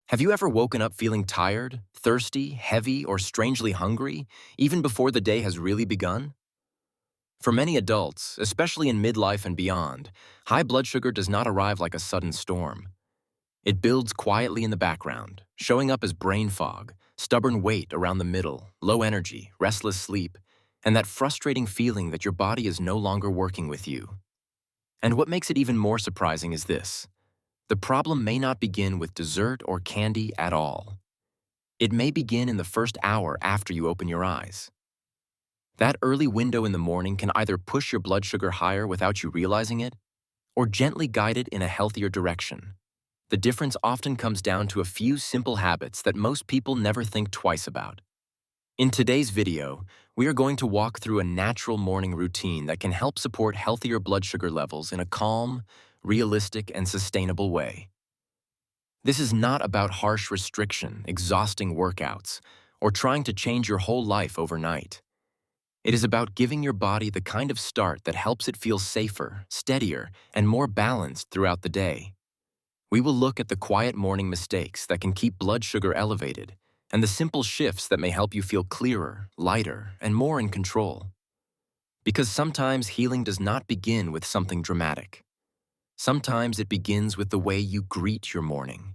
Have you ever woken up feeling tired, thirsty, heavy, or strangely hungry, even before the day has really begun? For many adults, especially in midlife and beyond, high blood sugar does not arrive like a sudden storm. It builds quietly in the background, showing up as brain fog, stubborn weight around the middle, low energy, restless sleep, and that frustrating feeling that your body is no longer working with you. And what makes it even more surprising is this: the problem may not begin with dessert or candy at all. It may begin in the first hour after you open your eyes. That early window in the morning can either push your blood sugar higher without you realizing it, or gently guide it in a healthier direction. The difference often comes down to a few simple habits that most people never think twice about. In today's video, we are going to walk through a natural morning routine that can help support healthier blood sugar levels in a calm, realistic, and sustainable way. This is not about harsh restriction, exhausting workouts, or trying to change your whole life overnight. It is about giving your body the kind of start that helps it feel safer, steadier, and more balanced throughout the day. We will look at the quiet morning mistakes that can keep blood sugar elevated, and the simple shifts that may help you feel clearer, lighter, and more in control. Because sometimes healing does not begin with something dramatic. Sometimes it begins with the way you greet your morning.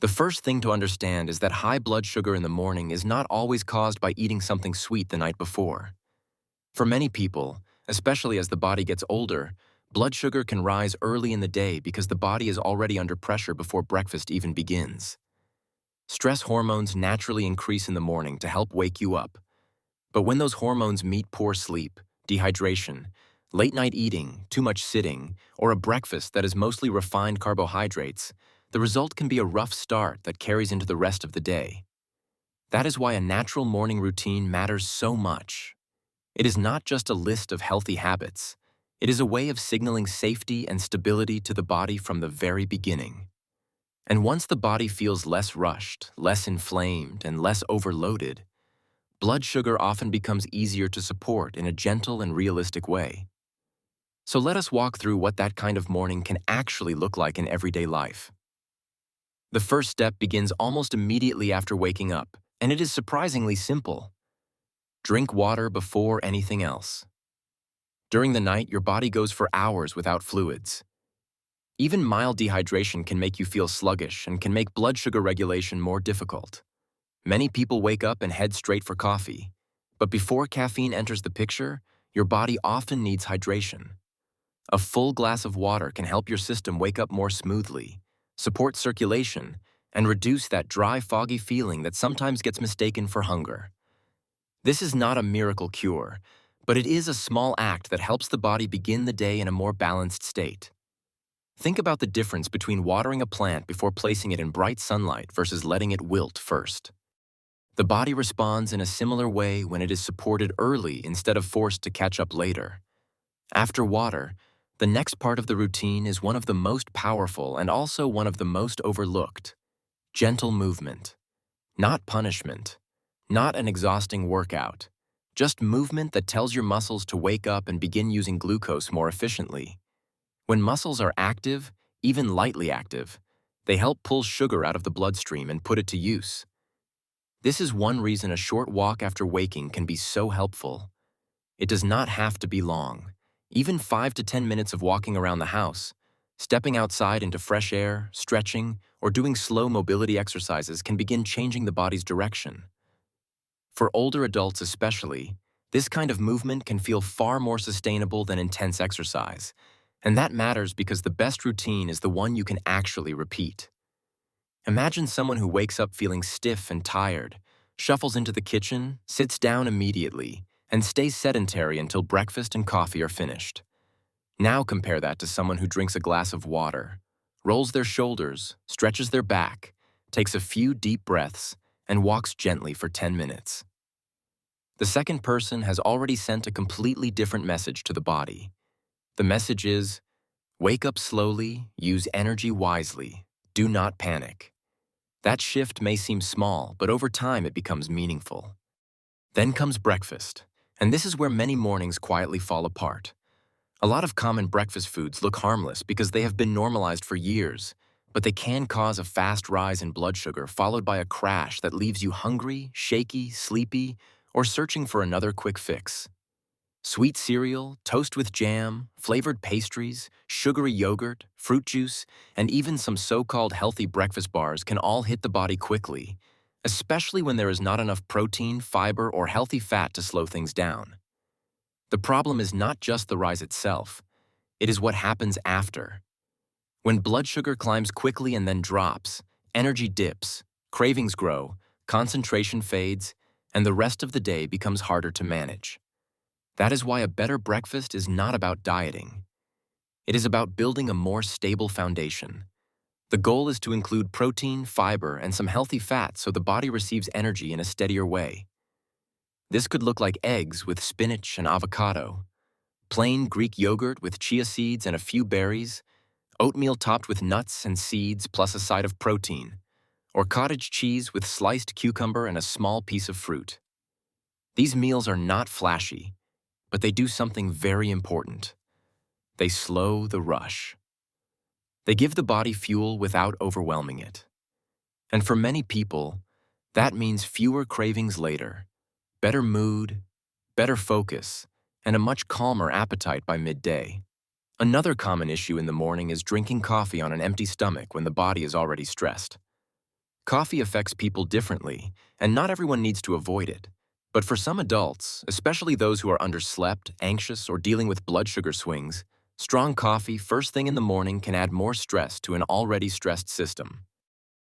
The first thing to understand is that high blood sugar in the morning is not always caused by eating something sweet the night before. For many people, especially as the body gets older, blood sugar can rise early in the day because the body is already under pressure before breakfast even begins. Stress hormones naturally increase in the morning to help wake you up. But when those hormones meet poor sleep, dehydration, late-night eating, too much sitting, or a breakfast that is mostly refined carbohydrates, the result can be a rough start that carries into the rest of the day. That is why a natural morning routine matters so much. It is not just a list of healthy habits. It is a way of signaling safety and stability to the body from the very beginning. And once the body feels less rushed, less inflamed, and less overloaded, blood sugar often becomes easier to support in a gentle and realistic way. So let us walk through what that kind of morning can actually look like in everyday life. The first step begins almost immediately after waking up, and it is surprisingly simple. Drink water before anything else. During the night, your body goes for hours without fluids. Even mild dehydration can make you feel sluggish and can make blood sugar regulation more difficult. Many people wake up and head straight for coffee, but before caffeine enters the picture, your body often needs hydration. A full glass of water can help your system wake up more smoothly, support circulation, and reduce that dry, foggy feeling that sometimes gets mistaken for hunger. This is not a miracle cure, but it is a small act that helps the body begin the day in a more balanced state. Think about the difference between watering a plant before placing it in bright sunlight versus letting it wilt first. The body responds in a similar way when it is supported early instead of forced to catch up later. After water, the next part of the routine is one of the most powerful and also one of the most overlooked: gentle movement. Not punishment, not an exhausting workout, just movement that tells your muscles to wake up and begin using glucose more efficiently. When muscles are active, even lightly active, they help pull sugar out of the bloodstream and put it to use. This is one reason a short walk after waking can be so helpful. It does not have to be long. Even 5 to 10 minutes of walking around the house, stepping outside into fresh air, stretching, or doing slow mobility exercises can begin changing the body's direction. For older adults especially, this kind of movement can feel far more sustainable than intense exercise, and that matters because the best routine is the one you can actually repeat. Imagine someone who wakes up feeling stiff and tired, shuffles into the kitchen, sits down immediately, and stays sedentary until breakfast and coffee are finished. Now compare that to someone who drinks a glass of water, rolls their shoulders, stretches their back, takes a few deep breaths, and walks gently for 10 minutes. The second person has already sent a completely different message to the body. The message is: wake up slowly, use energy wisely, do not panic. That shift may seem small, but over time it becomes meaningful. Then comes breakfast, and this is where many mornings quietly fall apart. A lot of common breakfast foods look harmless because they have been normalized for years, but they can cause a fast rise in blood sugar followed by a crash that leaves you hungry, shaky, sleepy, or searching for another quick fix. Sweet cereal, toast with jam, flavored pastries, sugary yogurt, fruit juice, and even some so-called healthy breakfast bars can all hit the body quickly, especially when there is not enough protein, fiber, or healthy fat to slow things down. The problem is not just the rise itself, it is what happens after. When blood sugar climbs quickly and then drops, energy dips, cravings grow, concentration fades, and the rest of the day becomes harder to manage. That is why a better breakfast is not about dieting. It is about building a more stable foundation. The goal is to include protein, fiber, and some healthy fat so the body receives energy in a steadier way. This could look like eggs with spinach and avocado, plain Greek yogurt with chia seeds and a few berries, oatmeal topped with nuts and seeds plus a side of protein, or cottage cheese with sliced cucumber and a small piece of fruit. These meals are not flashy, but they do something very important. They slow the rush. They give the body fuel without overwhelming it. And for many people, that means fewer cravings later, better mood, better focus, and a much calmer appetite by midday. Another common issue in the morning is drinking coffee on an empty stomach when the body is already stressed. Coffee affects people differently, and not everyone needs to avoid it. But for some adults, especially those who are underslept, anxious, or dealing with blood sugar swings, strong coffee first thing in the morning can add more stress to an already stressed system.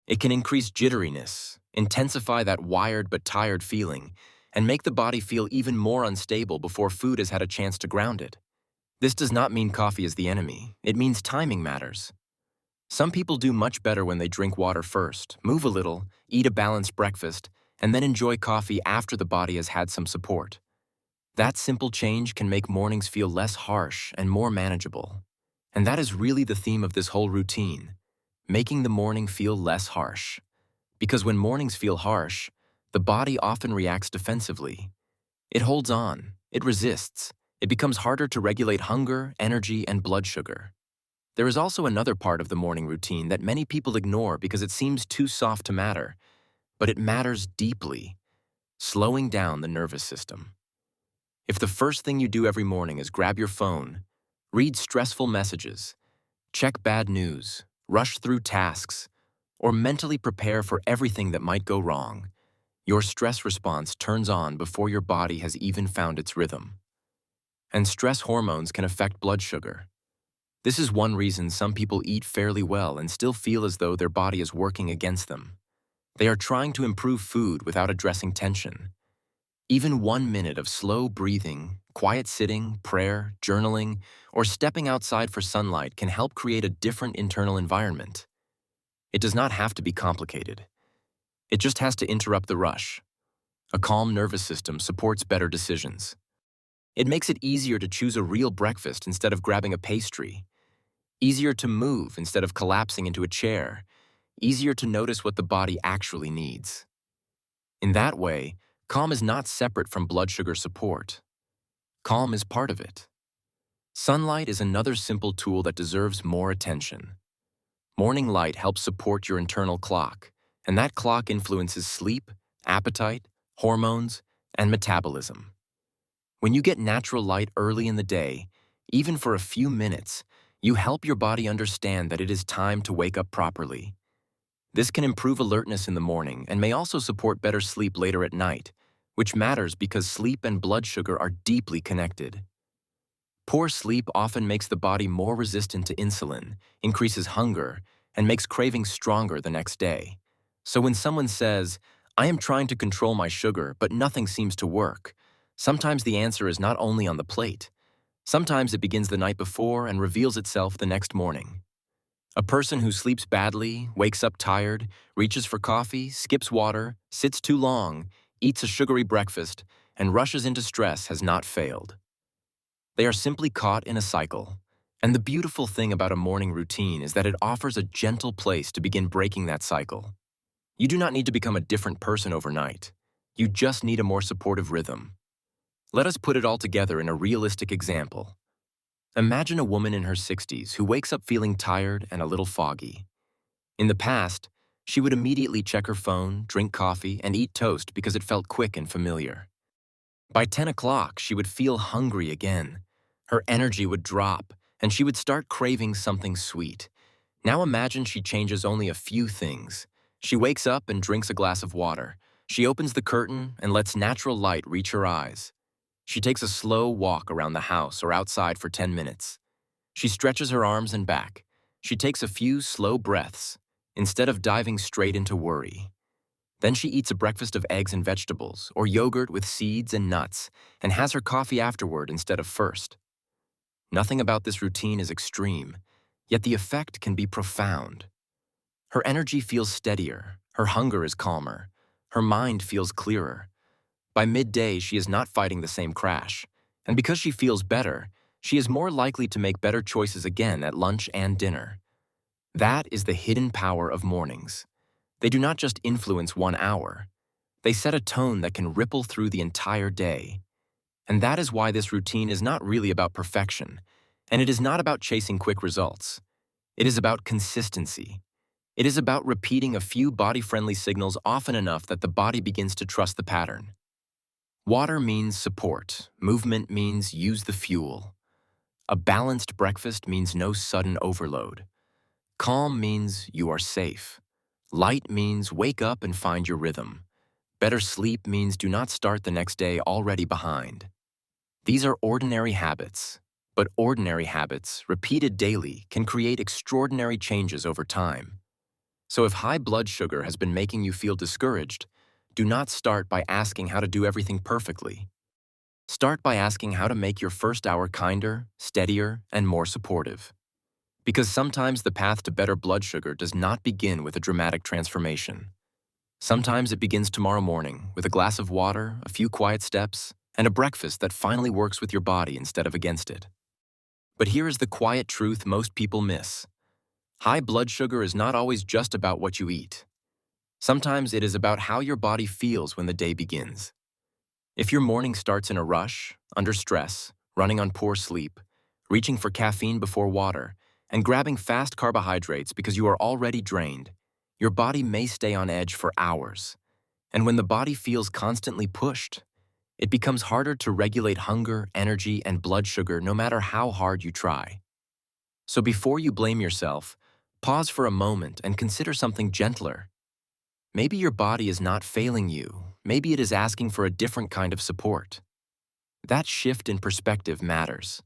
It can increase jitteriness, intensify that wired but tired feeling, and make the body feel even more unstable before food has had a chance to ground it. This does not mean coffee is the enemy. It means timing matters. Some people do much better when they drink water first, move a little, eat a balanced breakfast, and then enjoy coffee after the body has had some support. That simple change can make mornings feel less harsh and more manageable. And that is really the theme of this whole routine, making the morning feel less harsh. Because when mornings feel harsh, the body often reacts defensively. It holds on, it resists, it becomes harder to regulate hunger, energy, and blood sugar. There is also another part of the morning routine that many people ignore because it seems too soft to matter, but it matters deeply: slowing down the nervous system. If the first thing you do every morning is grab your phone, read stressful messages, check bad news, rush through tasks, or mentally prepare for everything that might go wrong, your stress response turns on before your body has even found its rhythm. And stress hormones can affect blood sugar. This is one reason some people eat fairly well and still feel as though their body is working against them. They are trying to improve food without addressing tension. Even 1 minute of slow breathing, quiet sitting, prayer, journaling, or stepping outside for sunlight can help create a different internal environment. It does not have to be complicated. It just has to interrupt the rush. A calm nervous system supports better decisions. It makes it easier to choose a real breakfast instead of grabbing a pastry. Easier to move instead of collapsing into a chair. Easier to notice what the body actually needs. In that way, calm is not separate from blood sugar support. Calm is part of it. Sunlight is another simple tool that deserves more attention. Morning light helps support your internal clock, and that clock influences sleep, appetite, hormones, and metabolism. When you get natural light early in the day, even for a few minutes, you help your body understand that it is time to wake up properly. This can improve alertness in the morning and may also support better sleep later at night, which matters because sleep and blood sugar are deeply connected. Poor sleep often makes the body more resistant to insulin, increases hunger, and makes cravings stronger the next day. So when someone says, "I am trying to control my sugar, but nothing seems to work," sometimes the answer is not only on the plate. Sometimes it begins the night before and reveals itself the next morning. A person who sleeps badly, wakes up tired, reaches for coffee, skips water, sits too long, eats a sugary breakfast, and rushes into stress has not failed. They are simply caught in a cycle. And the beautiful thing about a morning routine is that it offers a gentle place to begin breaking that cycle. You do not need to become a different person overnight. You just need a more supportive rhythm. Let us put it all together in a realistic example. Imagine a woman in her 60s who wakes up feeling tired and a little foggy. In the past, she would immediately check her phone, drink coffee, and eat toast because it felt quick and familiar. By 10 o'clock, she would feel hungry again. Her energy would drop, and she would start craving something sweet. Now imagine she changes only a few things. She wakes up and drinks a glass of water. She opens the curtain and lets natural light reach her eyes. She takes a slow walk around the house or outside for 10 minutes. She stretches her arms and back. She takes a few slow breaths, instead of diving straight into worry. Then she eats a breakfast of eggs and vegetables, or yogurt with seeds and nuts, and has her coffee afterward instead of first. Nothing about this routine is extreme, yet the effect can be profound. Her energy feels steadier, her hunger is calmer, her mind feels clearer. By midday, she is not fighting the same crash, and because she feels better, she is more likely to make better choices again at lunch and dinner. That is the hidden power of mornings. They do not just influence 1 hour. They set a tone that can ripple through the entire day. And that is why this routine is not really about perfection, and it is not about chasing quick results. It is about consistency. It is about repeating a few body-friendly signals often enough that the body begins to trust the pattern. Water means support. Movement means use the fuel. A balanced breakfast means no sudden overload. Calm means you are safe. Light means wake up and find your rhythm. Better sleep means do not start the next day already behind. These are ordinary habits, but ordinary habits, repeated daily, can create extraordinary changes over time. So if high blood sugar has been making you feel discouraged, do not start by asking how to do everything perfectly. Start by asking how to make your first hour kinder, steadier, and more supportive. Because sometimes the path to better blood sugar does not begin with a dramatic transformation. Sometimes it begins tomorrow morning with a glass of water, a few quiet steps, and a breakfast that finally works with your body instead of against it. But here is the quiet truth most people miss. High blood sugar is not always just about what you eat. Sometimes it is about how your body feels when the day begins. If your morning starts in a rush, under stress, running on poor sleep, reaching for caffeine before water, and grabbing fast carbohydrates because you are already drained, your body may stay on edge for hours. And when the body feels constantly pushed, it becomes harder to regulate hunger, energy, and blood sugar no matter how hard you try. So before you blame yourself, pause for a moment and consider something gentler. Maybe your body is not failing you. Maybe it is asking for a different kind of support. That shift in perspective matters.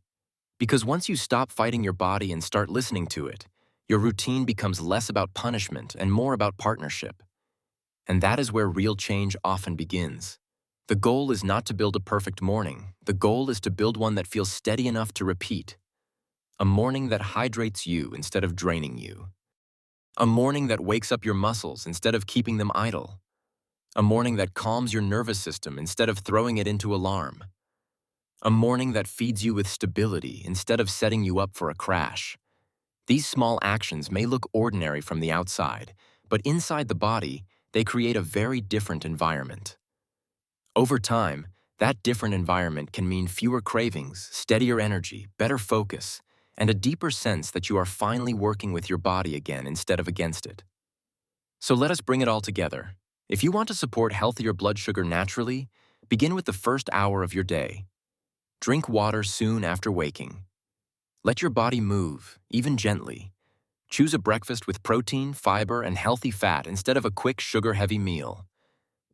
Because once you stop fighting your body and start listening to it, your routine becomes less about punishment and more about partnership. And that is where real change often begins. The goal is not to build a perfect morning. The goal is to build one that feels steady enough to repeat. A morning that hydrates you instead of draining you. A morning that wakes up your muscles instead of keeping them idle. A morning that calms your nervous system instead of throwing it into alarm. A morning that feeds you with stability instead of setting you up for a crash. These small actions may look ordinary from the outside, but inside the body, they create a very different environment. Over time, that different environment can mean fewer cravings, steadier energy, better focus, and a deeper sense that you are finally working with your body again instead of against it. So let us bring it all together. If you want to support healthier blood sugar naturally, begin with the first hour of your day. Drink water soon after waking. Let your body move, even gently. Choose a breakfast with protein, fiber, and healthy fat instead of a quick sugar-heavy meal.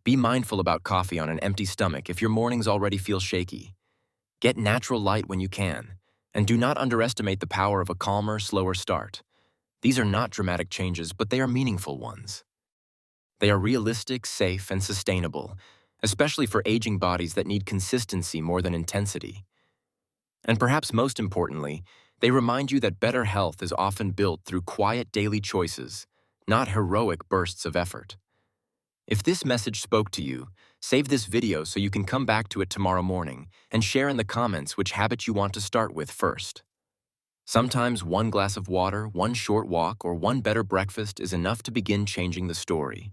Be mindful about coffee on an empty stomach if your mornings already feel shaky. Get natural light when you can, and do not underestimate the power of a calmer, slower start. These are not dramatic changes, but they are meaningful ones. They are realistic, safe, and sustainable, especially for aging bodies that need consistency more than intensity. And perhaps most importantly, they remind you that better health is often built through quiet daily choices, not heroic bursts of effort. If this message spoke to you, save this video so you can come back to it tomorrow morning and share in the comments which habit you want to start with first. Sometimes one glass of water, one short walk, or one better breakfast is enough to begin changing the story.